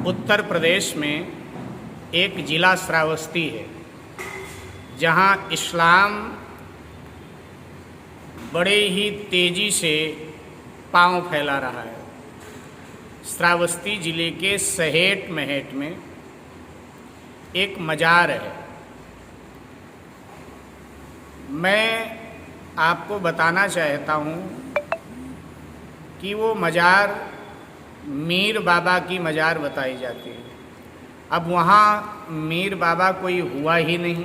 उत्तर प्रदेश में एक ज़िला श्रावस्ती है जहाँ इस्लाम बड़े ही तेज़ी से पांव फैला रहा है। श्रावस्ती ज़िले के सहेट महेट में एक मज़ार है। मैं आपको बताना चाहता हूँ कि वो मज़ार मीर बाबा की मज़ार बताई जाती है। अब वहाँ मीर बाबा कोई हुआ ही नहीं,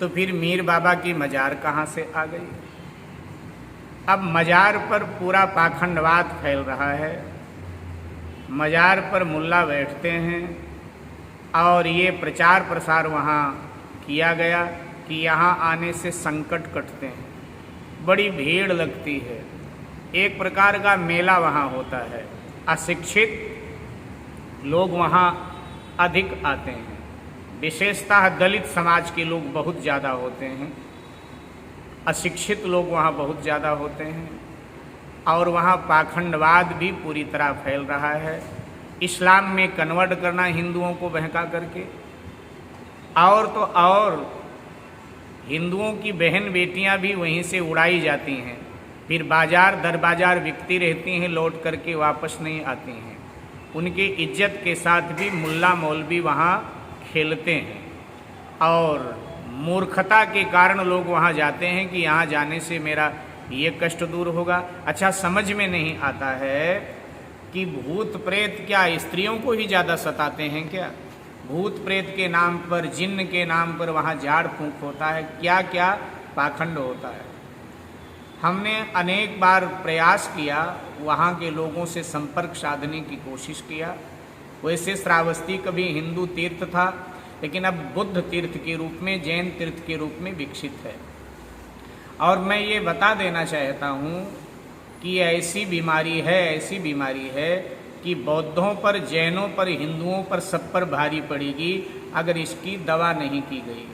तो फिर मीर बाबा की मज़ार कहाँ से आ गई। अब मज़ार पर पूरा पाखंडवाद फैल रहा है। मज़ार पर मुल्ला बैठते हैं और ये प्रचार प्रसार वहाँ किया गया कि यहाँ आने से संकट कटते हैं, बड़ी भीड़ लगती है, एक प्रकार का मेला वहाँ होता है। अशिक्षित लोग वहाँ अधिक आते हैं, विशेषतः दलित समाज के लोग बहुत ज़्यादा होते हैं, अशिक्षित लोग वहाँ बहुत ज़्यादा होते हैं और वहाँ पाखंडवाद भी पूरी तरह फैल रहा है। इस्लाम में कन्वर्ट करना हिंदुओं को बहका करके, और तो और हिंदुओं की बहन बेटियां भी वहीं से उड़ाई जाती हैं, फिर बाजार दर बाजार बिकती रहती हैं, लौट करके वापस नहीं आती हैं। उनकी इज्जत के साथ भी मुल्ला मौलवी वहाँ खेलते हैं और मूर्खता के कारण लोग वहाँ जाते हैं कि यहाँ जाने से मेरा ये कष्ट दूर होगा। अच्छा, समझ में नहीं आता है कि भूत प्रेत क्या स्त्रियों को ही ज़्यादा सताते हैं क्या? भूत प्रेत के नाम पर, जिन्न के नाम पर वहाँ झाड़ फूंक होता है, क्या क्या पाखंड होता है। हमने अनेक बार प्रयास किया, वहाँ के लोगों से संपर्क साधने की कोशिश किया। वैसे श्रावस्ती कभी हिंदू तीर्थ था, लेकिन अब बुद्ध तीर्थ के रूप में, जैन तीर्थ के रूप में विकसित है। और मैं ये बता देना चाहता हूँ कि ऐसी बीमारी है कि बौद्धों पर, जैनों पर, हिंदुओं पर, सब पर भारी पड़ेगी अगर इसकी दवा नहीं की गई।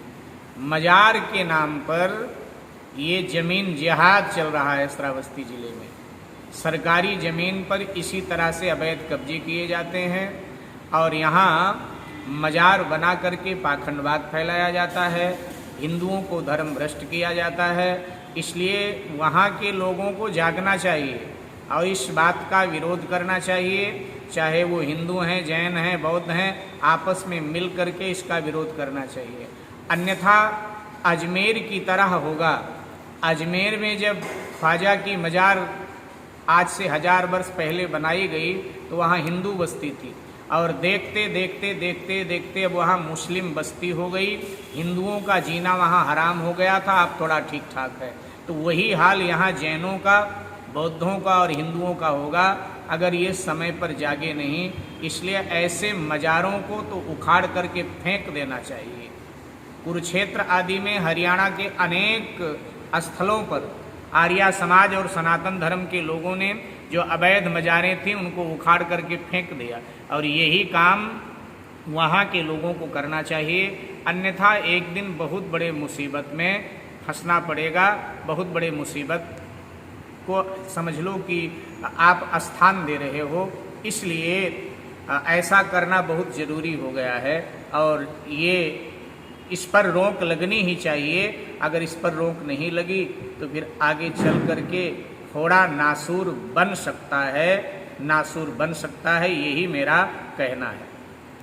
मज़ार के नाम पर ये ज़मीन जिहाद चल रहा है। श्रावस्ती ज़िले में सरकारी ज़मीन पर इसी तरह से अवैध कब्जे किए जाते हैं और यहाँ मज़ार बना करके पाखंडवाद फैलाया जाता है, हिंदुओं को धर्म भ्रष्ट किया जाता है। इसलिए वहाँ के लोगों को जागना चाहिए और इस बात का विरोध करना चाहिए, चाहे वो हिंदू हैं, जैन हैं, बौद्ध हैं, आपस में मिल करके इसका विरोध करना चाहिए। अन्यथा अजमेर की तरह होगा। अजमेर में जब ख्वाजा की मज़ार आज से 1000 वर्ष पहले बनाई गई तो वहाँ हिंदू बस्ती थी और देखते देखते देखते देखते अब वहाँ मुस्लिम बस्ती हो गई। हिंदुओं का जीना वहाँ हराम हो गया था, अब थोड़ा ठीक ठाक है। तो वही हाल यहाँ जैनों का, बौद्धों का और हिंदुओं का होगा अगर ये समय पर जागे नहीं। इसलिए ऐसे मज़ारों को तो उखाड़ करके फेंक देना चाहिए। कुरुक्षेत्र आदि में, हरियाणा के अनेक स्थलों पर आर्या समाज और सनातन धर्म के लोगों ने जो अवैध मज़ारें थीं उनको उखाड़ करके फेंक दिया और यही काम वहाँ के लोगों को करना चाहिए। अन्यथा एक दिन बहुत बड़े मुसीबत में फंसना पड़ेगा। बहुत बड़े मुसीबत को समझ लो कि आप स्थान दे रहे हो, इसलिए ऐसा करना बहुत ज़रूरी हो गया है और ये इस पर रोक लगनी ही चाहिए। अगर इस पर रोक नहीं लगी तो फिर आगे चल करके थोड़ा नासूर बन सकता है, यही मेरा कहना है।